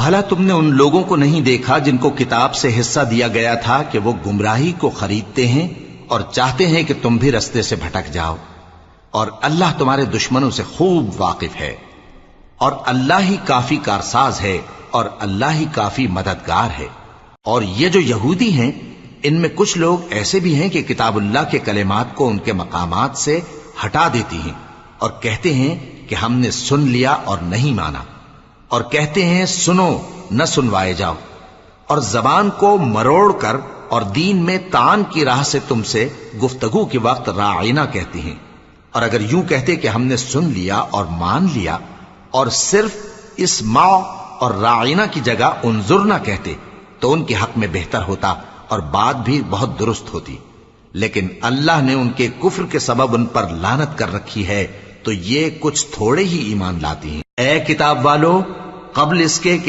بھلا تم نے ان لوگوں کو نہیں دیکھا جن کو کتاب سے حصہ دیا گیا تھا کہ وہ گمراہی کو خریدتے ہیں اور چاہتے ہیں کہ تم بھی رستے سے بھٹک جاؤ، اور اللہ تمہارے دشمنوں سے خوب واقف ہے، اور اللہ ہی کافی کارساز ہے، اور اللہ ہی کافی مددگار ہے۔ اور یہ جو یہودی ہیں، ان میں کچھ لوگ ایسے بھی ہیں کہ کتاب اللہ کے کلمات کو ان کے مقامات سے ہٹا دیتی ہیں اور کہتے ہیں کہ ہم نے سن لیا اور نہیں مانا، اور کہتے ہیں سنو نہ سنوائے جاؤ، اور زبان کو مروڑ کر اور دین میں طعن کی راہ سے تم سے گفتگو کے وقت راعینا کہتی ہیں۔ اور اگر یوں کہتے کہ ہم نے سن لیا اور مان لیا، اور صرف اسمع اور راعینا کی جگہ انظرنا کہتے، تو ان کے حق میں بہتر ہوتا اور بات بھی بہت درست ہوتی۔ لیکن اللہ نے ان کے کفر کے سبب ان پر لعنت کر رکھی ہے، تو یہ کچھ تھوڑے ہی ایمان لاتی ہیں۔ اے کتاب والو، قبل اس کے کہ